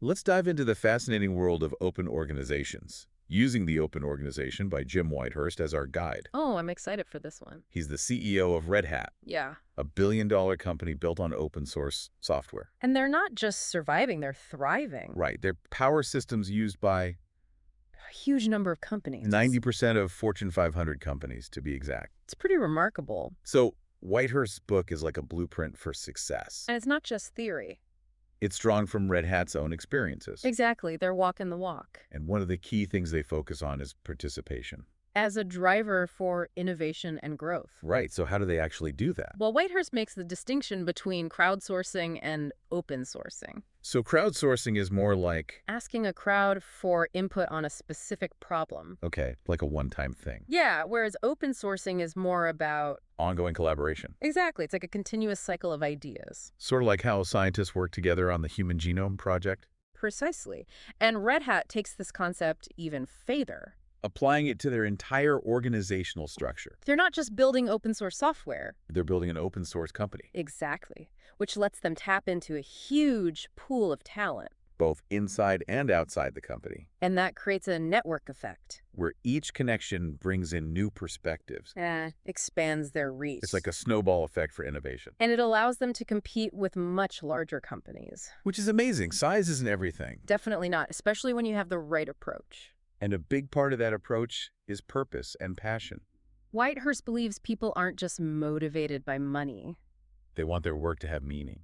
Let's dive into the fascinating world of open organizations. Using the Open Organization by Jim Whitehurst as our guide. Oh, I'm excited for this one. He's the CEO of Red Hat, Yeah. a billion-dollar company built on open source software. And they're not just surviving, they're thriving. Right, their power systems used by A huge number of companies. 90% of Fortune 500 companies, to be exact. It's pretty remarkable. So Whitehurst's book is like a blueprint for success. And it's not just theory. It's drawn from Red Hat's own experiences. Exactly. They're walking the walk. And one of the key things they focus on is participation. As a driver for innovation and growth. Right, so how do they actually do that? Well, Whitehurst makes the distinction between crowdsourcing and open sourcing. So crowdsourcing is more like, Asking a crowd for input on a specific problem. okay, like a one-time thing. Yeah, whereas open sourcing is more about... Ongoing collaboration. Exactly. It's like a continuous cycle of ideas. Sort of like how scientists work together on the Human Genome Project. Precisely. And Red Hat takes this concept even further. Applying it to their entire organizational structure. They're not just building open source software. They're building an open source company, Exactly. Which lets them tap into a huge pool of talent. both inside and outside the company, And that creates a network effect. where each connection brings in new perspectives. Expands their reach. It's like a snowball effect for innovation. And it allows them to compete with much larger companies. Which is amazing. Size isn't everything. Definitely not, especially when you have the right approach. And a big part of that approach is purpose and passion. Whitehurst believes people aren't just motivated by money. They want their work to have meaning.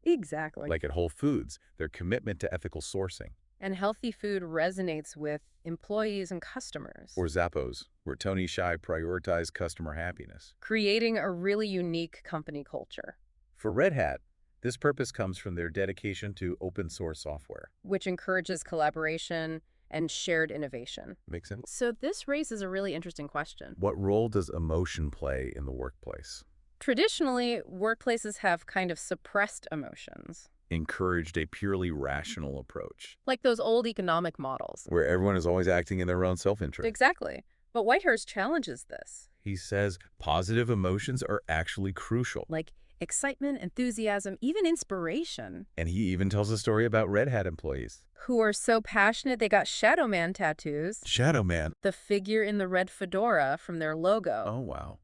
Exactly. Like at Whole Foods, their commitment to ethical sourcing. And healthy food resonates with employees and customers. Or Zappos, where Tony Hsieh prioritized customer happiness. Creating a really unique company culture. For Red Hat, this purpose comes from their dedication to open source software. Which encourages collaboration and shared innovation. Make sense? So this raises a really interesting question. What role does emotion play in the workplace? Traditionally, workplaces have kind of suppressed emotions, Encouraged a purely rational approach, like those old economic models. where everyone is always acting in their own self-interest. Exactly. But Whitehurst challenges this, He says positive emotions are actually crucial. like excitement, enthusiasm, even inspiration, And he even tells a story about Red Hat employees. who are so passionate they got Shadow Man tattoos, Shadow Man. the figure in the red fedora from their logo. Oh, wow.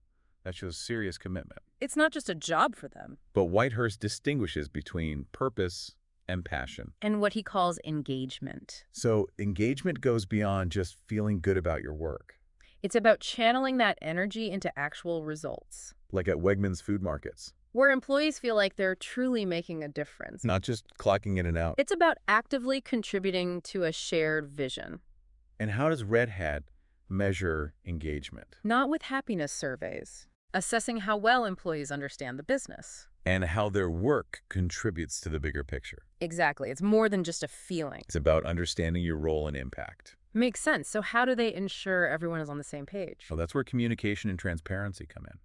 That shows serious commitment. It's not just a job for them. But Whitehurst distinguishes between purpose and passion. And what he calls engagement. So engagement goes beyond just feeling good about your work. It's about channeling that energy into actual results, Like at Wegmans food markets. where employees feel like they're truly making a difference. Not just clocking in and out. It's about actively contributing to a shared vision, And how does Red Hat measure engagement? not with happiness surveys, assessing how well employees understand the business. And how their work contributes to the bigger picture. Exactly. It's more than just a feeling. It's about understanding your role and impact. Makes sense. So how do they ensure everyone is on the same page? So that's where communication and transparency come in.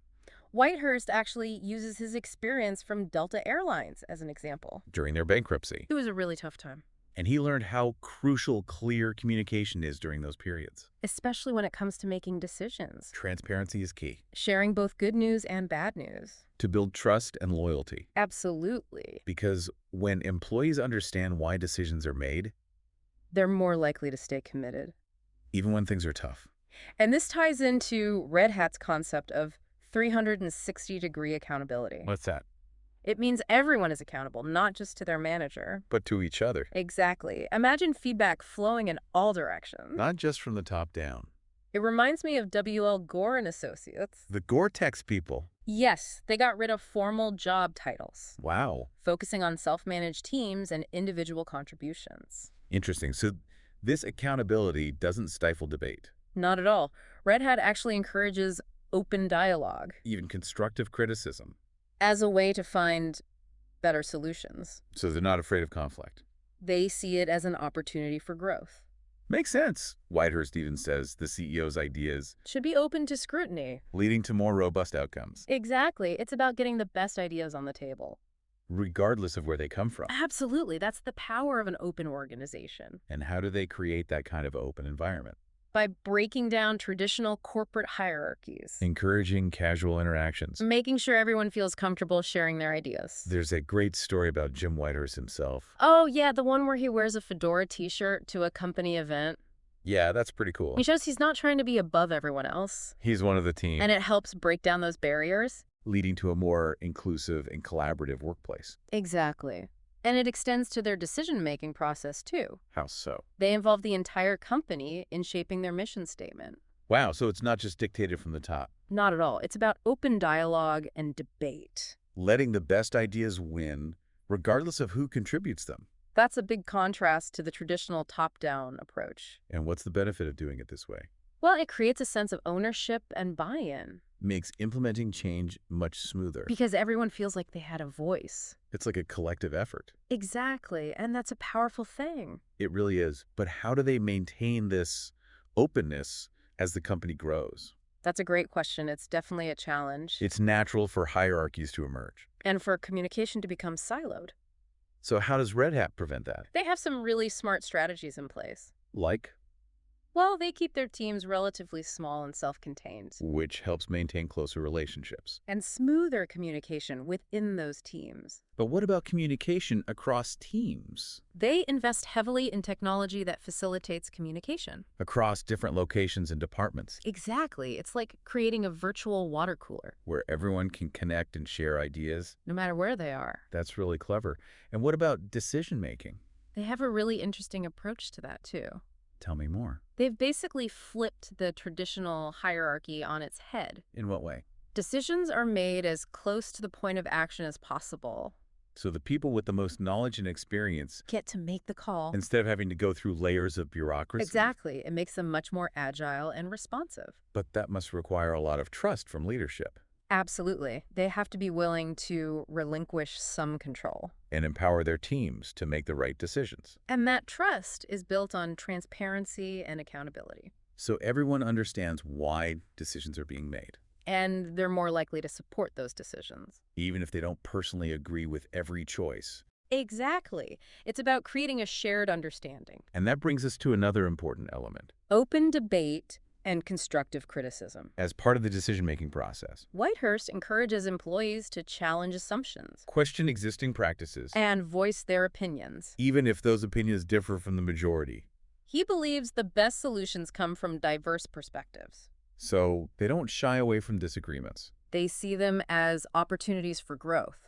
Whitehurst actually uses his experience from Delta Airlines as an example. During their bankruptcy. It was a really tough time, And he learned how crucial clear communication is during those periods. especially when it comes to making decisions, Transparency is key sharing both good news and bad news. to build trust and loyalty. Absolutely. Because when employees understand why decisions are made, They're more likely to stay committed. even when things are tough. And this ties into Red Hat's concept of 360-degree accountability. What's that? It means everyone is accountable, not just to their manager. But to each other. Exactly. Imagine feedback flowing in all directions. Not just from the top down. It reminds me of W.L. Gore and Associates. The Gore-Tex people. Yes, they got rid of formal job titles, Wow. focusing on self-managed teams and individual contributions. Interesting. So this accountability doesn't stifle debate. Not at all. Red Hat actually encourages open dialogue Even constructive criticism. as a way to find better solutions. So they're not afraid of conflict. They see it as an opportunity for growth. Makes sense. Whitehurst even says the CEO's ideas Should be open to scrutiny. leading to more robust outcomes, Exactly. It's about getting the best ideas on the table. regardless of where they come from. Absolutely. That's the power of an open organization. And how do they create that kind of open environment? By breaking down traditional corporate hierarchies, Encouraging casual interactions. making sure everyone feels comfortable sharing their ideas. There's a great story about Jim Whitehurst himself. Oh, yeah, the one where he wears a fedora t-shirt to a company event. Yeah, that's pretty He cool. shows he's not trying to be above everyone else. He's one of the team, And it helps break down those barriers. leading to a more inclusive and collaborative workplace. Exactly. And it extends to their decision-making process, too. How so? They involve the entire company in shaping their mission statement. Wow, so it's not just dictated from the top. Not at all. It's about open dialogue and debate. Letting the best ideas win, regardless of who contributes them. That's a big contrast to the traditional top-down approach. And what's the benefit of doing it this way? Well, it creates a sense of ownership and buy-in. Makes implementing change much smoother. Because everyone feels like they had a voice. It's like a collective effort. Exactly, and that's a powerful thing. It really is. But how do they maintain this openness as the company grows? That's a great question. It's definitely a challenge. It's natural for hierarchies to emerge. And for communication to become siloed. So how does Red Hat prevent that? They have some really smart strategies in place. Like? Well, they keep their teams relatively small and self-contained. Which helps maintain closer relationships. And smoother communication within those teams. But what about communication across teams? They invest heavily in technology that facilitates communication. Across different locations and departments, Exactly. It's like creating a virtual water cooler, where everyone can connect and share ideas? no matter where they are. That's really clever. And what about decision-making? They have a really interesting approach to that, too. Tell me more. They've basically flipped the traditional hierarchy on its head. In what way? Decisions are made as close to the point of action as possible. So the people with the most knowledge and experience, Get to make the call. instead of having to go through layers of bureaucracy. Exactly. It makes them much more agile and responsive. But that must require a lot of trust from leadership. Absolutely. They have to be willing to relinquish some control. And empower their teams to make the right decisions. And that trust is built on transparency and accountability. So everyone understands why decisions are being made, And they're more likely to support those decisions. even if they don't personally agree with every choice. Exactly. It's about creating a shared understanding. And that brings us to another important element. Open debate and constructive criticism. As part of the decision-making process, Whitehurst encourages employees to challenge assumptions question existing practices, and voice their opinions. even if those opinions differ from the majority. He believes the best solutions come from diverse perspectives. So they don't shy away from disagreements. They see them as opportunities for growth.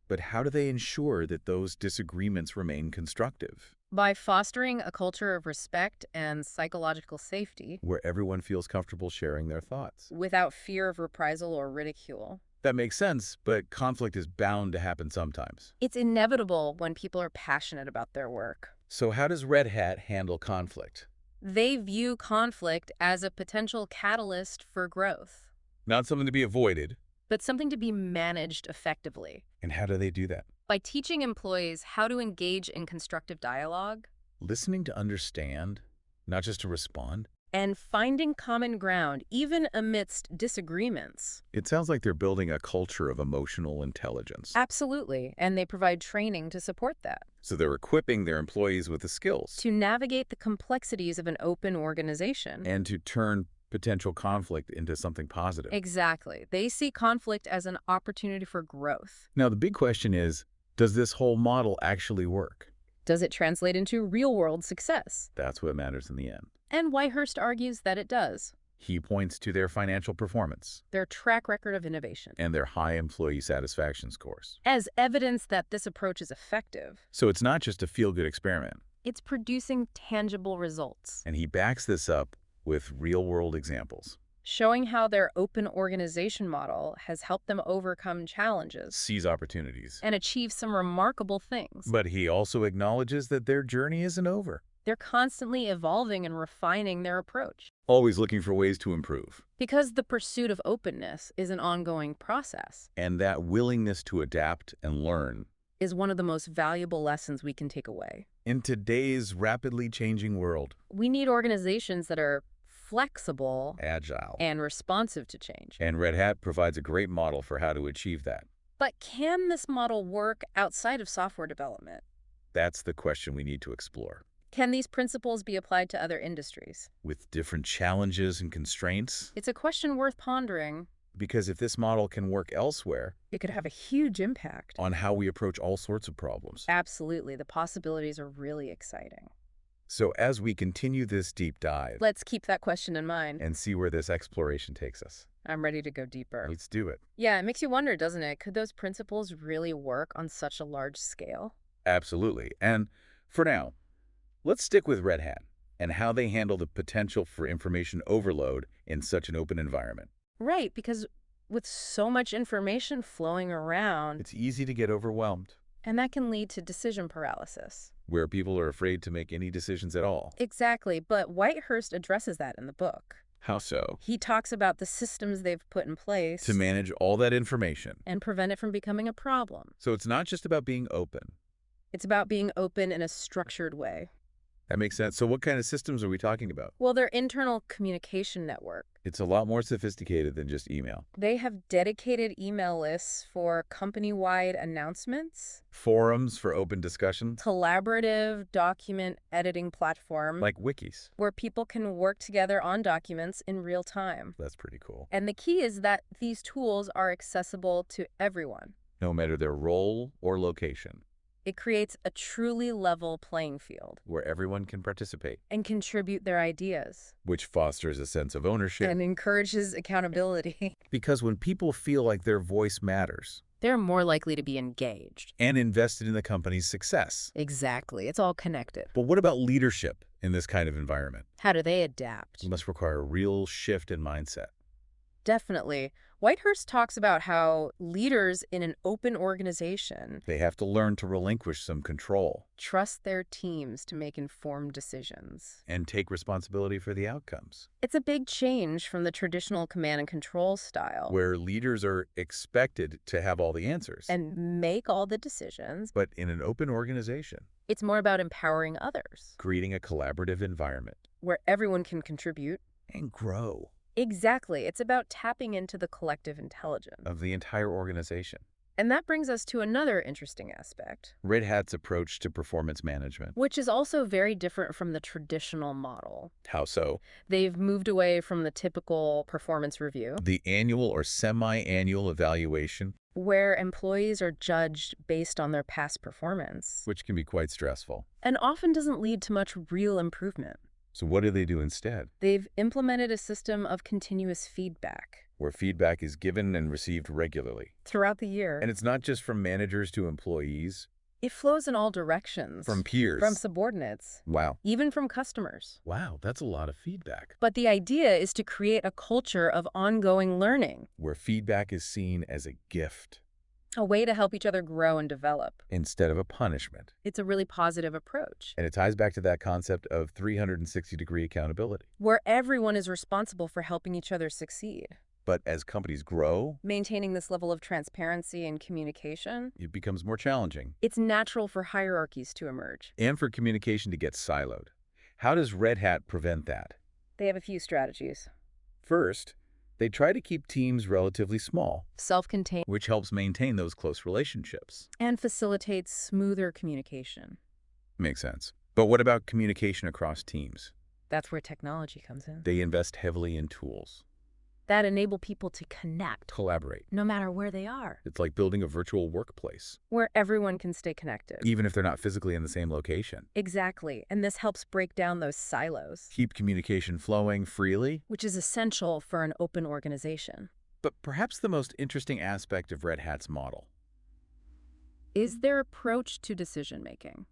But how do they ensure that those disagreements remain constructive, By fostering a culture of respect and psychological safety, where everyone feels comfortable sharing their thoughts? without fear of reprisal or ridicule. That makes sense, but conflict is bound to happen sometimes. It's inevitable when people are passionate about their work. So how does Red Hat handle conflict? They view conflict as a potential catalyst for growth, Not something to be avoided. but something to be managed effectively. And how do they do that? By teaching employees how to engage in constructive dialogue Listening to understand, not just to respond. and finding common ground, even amidst disagreements. It sounds like they're building a culture of emotional intelligence. Absolutely, and they provide training to support that. So they're equipping their employees with the skills To navigate the complexities of an open organization. and to turn potential conflict into something positive. Exactly. They see conflict as an opportunity for growth. Now, the big question is, does this whole model actually work? Does it translate into real-world success? That's what matters in the end. And Whitehurst argues that it does. He points to their financial performance Their track record of innovation and their high employee satisfaction scores. as evidence that this approach is effective. So it's not just a feel-good experiment. It's producing tangible results, And he backs this up with real-world examples. showing how their open organization model has helped them overcome challenges Seize opportunities. and achieve some remarkable things. But he also acknowledges that their journey isn't over. They're constantly evolving and refining their approach. Always looking for ways to improve. Because the pursuit of openness is an ongoing process, And that willingness to adapt and learn. is one of the most valuable lessons we can take away. In today's rapidly changing world, We need organizations that are flexible agile. and responsive to change. And Red Hat provides a great model for how to achieve that. But can this model work outside of software development? That's the question we need to explore. Can these principles be applied to other industries? with different challenges and constraints? It's a question worth pondering. Because if this model can work elsewhere It could have a huge impact. on how we approach all sorts of problems. Absolutely. The possibilities are really exciting. So as we continue this deep dive Let's keep that question in mind. and see where this exploration takes us, I'm ready to go deeper. let's do it. Yeah, it makes you wonder, doesn't it? Could those principles really work on such a large scale? Absolutely. And for now, let's stick with Red Hat and how they handle the potential for information overload in such an open environment. Right, because with so much information flowing around, It's easy to get overwhelmed, and that can lead to decision paralysis. where people are afraid to make any decisions at all. Exactly, but Whitehurst addresses that in the book. How so? He talks about the systems they've put in place To manage all that information. and prevent it from becoming a problem. So it's not just about being open. It's about being open in a structured way. That makes sense. So what kind of systems are we talking about? Well, their internal communication network. It's a lot more sophisticated than just email. They have dedicated email lists for company-wide announcements, Forums for open discussion, collaborative document editing platform, like wikis. where people can work together on documents in real time. That's pretty cool. And the key is that these tools are accessible to everyone. No matter their role or location, It creates a truly level playing field where everyone can participate, and contribute their ideas which fosters a sense of ownership. and encourages accountability. Because when people feel like their voice matters They're more likely to be engaged. and invested in the company's success. Exactly. It's all connected. But what about leadership in this kind of environment? How do they adapt? It must require a real shift in mindset. Definitely. Whitehurst talks about how leaders in an open organization They have to learn to relinquish some control trust their teams to make informed decisions. and take responsibility for the outcomes, It's a big change from the traditional command and control style where leaders are expected to have all the answers. and make all the decisions. But in an open organization, It's more about empowering others, creating a collaborative environment where everyone can contribute. and grow Exactly. It's about tapping into the collective intelligence. of the entire organization. And that brings us to another interesting aspect, Red Hat's approach to performance management. which is also very different from the traditional model. How so? They've moved away from the typical performance review, The annual or semi-annual evaluation, where employees are judged based on their past performance, which can be quite stressful. and often doesn't lead to much real improvement. So what do they do instead? They've implemented a system of continuous feedback Where feedback is given and received regularly. throughout the year. And it's not just from managers to employees, It flows in all directions. from peers. From subordinates. Wow. Even from customers. Wow, that's a lot of feedback. But the idea is to create a culture of ongoing learning, Where feedback is seen as a gift a way to help each other grow and develop. instead of a punishment. It's a really positive approach, And it ties back to that concept of 360-degree accountability. where everyone is responsible for helping each other succeed. But as companies grow, Maintaining this level of transparency and communication, it becomes more challenging. it's natural for hierarchies to emerge. And for communication to get siloed. How does Red Hat prevent that? They have a few strategies. First, they try to keep teams relatively small, Self-contained which helps maintain those close relationships. and facilitates smoother communication. Makes sense. But what about communication across teams? That's where technology comes in. They invest heavily in tools. That enable people to connect, Collaborate. no matter where they are, It's like building a virtual workplace, where everyone can stay connected. even if they're not physically in the same location. Exactly, and this helps break down those silos, Keep communication flowing freely. which is essential for an open organization. But perhaps the most interesting aspect of Red Hat's model. Is their approach to decision-making.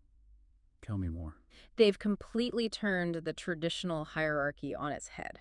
Tell me more. They've completely turned the traditional hierarchy on its head.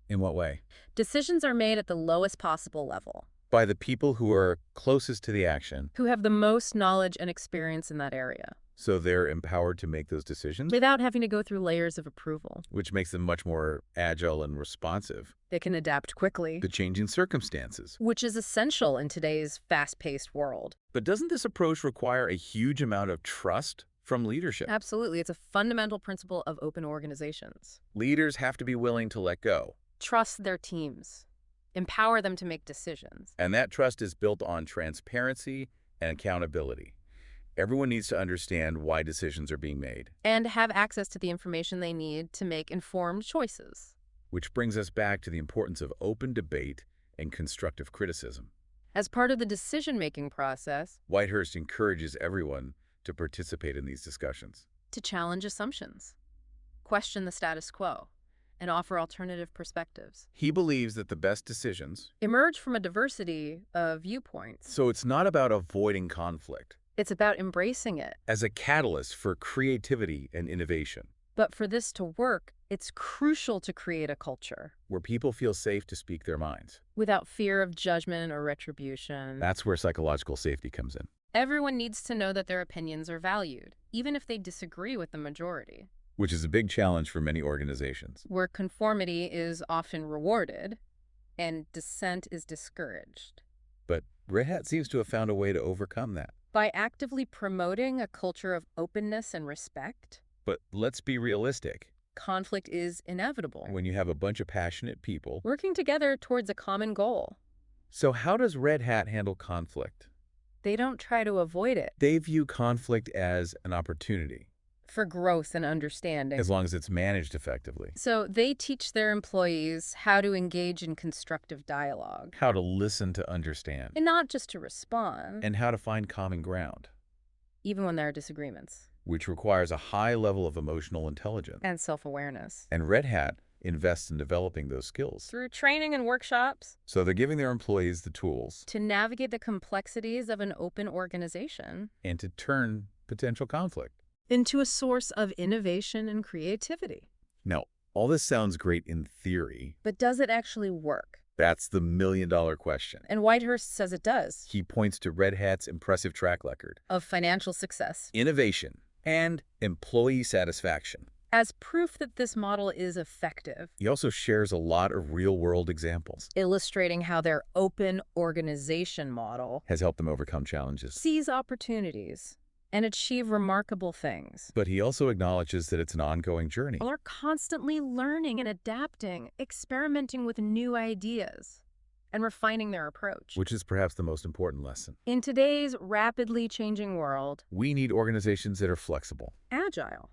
In what way? Decisions are made at the lowest possible level, By the people who are closest to the action, who have the most knowledge and experience in that area, so they're empowered to make those decisions, without having to go through layers of approval. which makes them much more agile and responsive They can adapt quickly, to changing circumstances. which is essential in today's fast-paced world. But doesn't this approach require a huge amount of trust from leadership? Absolutely. It's a fundamental principle of open organizations. Leaders have to be willing to let go. Trust their teams. Empower them to make decisions. And that trust is built on transparency and accountability. Everyone needs to understand why decisions are being made. and have access to the information they need to make informed choices. Which brings us back to the importance of open debate and constructive criticism. As part of the decision-making process, Whitehurst encourages everyone to participate in these discussions. to challenge assumptions, question the status quo, and offer alternative perspectives. He believes that the best decisions. Emerge from a diversity of viewpoints. So it's not about avoiding conflict. It's about embracing it. As a catalyst for creativity and innovation, But for this to work, it's crucial to create a culture where people feel safe to speak their minds. without fear of judgment or retribution. That's where psychological safety comes in. Everyone needs to know that their opinions are valued, even if they disagree with the majority. Which is a big challenge for many organizations. Where conformity is often rewarded and dissent is discouraged. But Red Hat seems to have found a way to overcome that. By actively promoting a culture of openness and respect, But let's be realistic. conflict is inevitable. When you have a bunch of passionate people. Working together towards a common goal. So how does Red Hat handle conflict? They don't try to avoid it They view conflict as an opportunity, for growth and understanding. as long as it's managed effectively. So they teach their employees how to engage in constructive dialogue, How to listen to understand. and not just to respond, And how to find common ground, even when there are disagreements, which requires a high level of emotional intelligence. and self-awareness. And Red Hat invests in developing those skills. Through training and workshops, So they're giving their employees the tools to navigate the complexities of an open organization and to turn potential conflict. into a source of innovation and creativity. Now, all this sounds great in theory. But does it actually work? That's the million-dollar question. And Whitehurst says it does. He points to Red Hat's impressive track record, Of financial success. innovation, and employee satisfaction. As proof that this model is effective, He also shares a lot of real-world examples. illustrating how their open organization model Has helped them overcome challenges. sees opportunities and achieve remarkable things. But he also acknowledges that it's an ongoing journey. People are constantly learning and adapting, experimenting with new ideas, and refining their approach. Which is perhaps the most important lesson. In today's rapidly changing world, We need organizations that are flexible. agile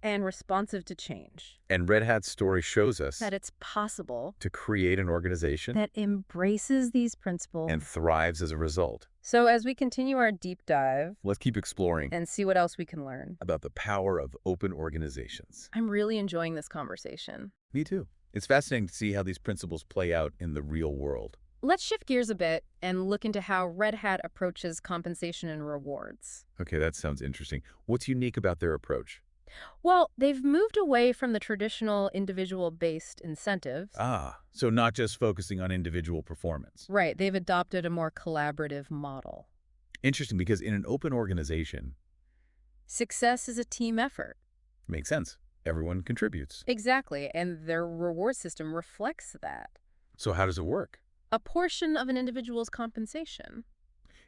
and responsive to change, And Red Hat's story shows us that it's possible to create an organization that embraces these principles. and thrives as a result. So as we continue our deep dive Let's keep exploring and see what else we can learn, about the power of open organizations. I'm really enjoying this conversation. Me too. It's fascinating to see how these principles play out in the real world. Let's shift gears a bit and look into how Red Hat approaches compensation and rewards. Okay, that sounds interesting. What's unique about their approach? Well, they've moved away from the traditional individual-based incentives. So not just focusing on individual performance. Right, they've adopted a more collaborative model. Interesting, because in an open organization, Success is a team effort. makes sense. Everyone contributes. Exactly, and their reward system reflects that. So how does it work? A portion of an individual's compensation,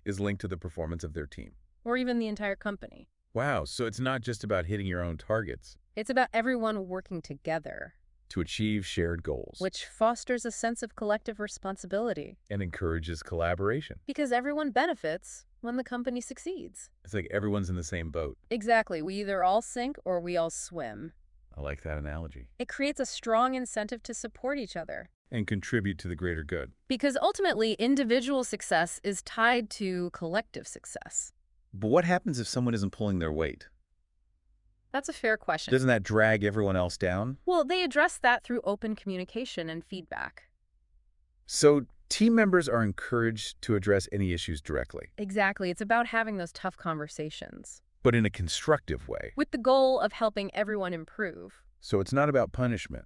Is linked to the performance of their team. or even the entire company. Wow, so it's not just about hitting your own targets It's about everyone working together, to achieve shared goals which fosters a sense of collective responsibility, and encourages collaboration. because everyone benefits when the company succeeds. It's like everyone's in the same boat. Exactly, we either all sink or we all swim. I like that analogy. It creates a strong incentive to support each other, And contribute to the greater good. because ultimately individual success is tied to collective success. But what happens if someone isn't pulling their weight? That's a fair question. Doesn't that drag everyone else down? Well, they address that through open communication and feedback. So team members are encouraged to address any issues directly, Exactly, it's about having those tough conversations, but in a constructive way. with the goal of helping everyone improve. So it's not about punishment,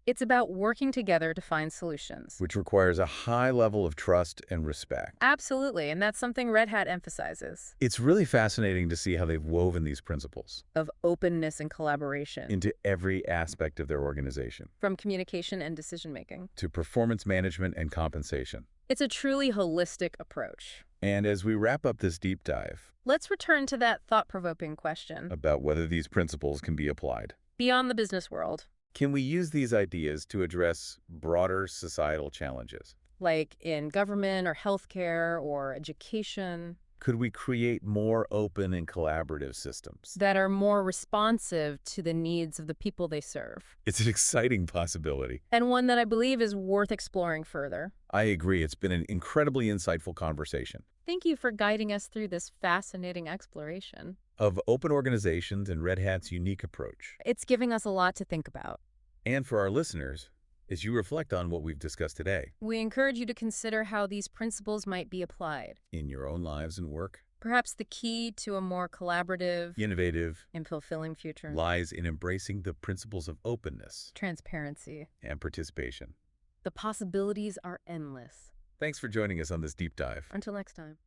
It's about working together to find solutions. which requires a high level of trust and respect. Absolutely, and that's something Red Hat emphasizes, It's really fascinating to see how they've woven these principles of openness and collaboration, into every aspect of their organization, from communication and decision-making. to performance management and compensation. It's a truly holistic approach. And as we wrap up this deep dive Let's return to that thought-provoking question. about whether these principles can be applied, Beyond the business world, can we use these ideas to address broader societal challenges? like in government or healthcare or education. Could we create more open and collaborative systems? that are more responsive to the needs of the people they serve. It's an exciting possibility. And one that I believe is worth exploring further. I agree. It's been an incredibly insightful conversation Thank you for guiding us through this fascinating exploration. of open organizations and Red Hat's unique approach. It's giving us a lot to think about. And for our listeners, as you reflect on what we've discussed today We encourage you to consider how these principles might be applied. in your own lives and work, Perhaps the key to a more collaborative innovative and fulfilling future. lies in embracing the principles of openness Transparency. and participation. The possibilities are endless. Thanks for joining us on this deep dive. Until next time.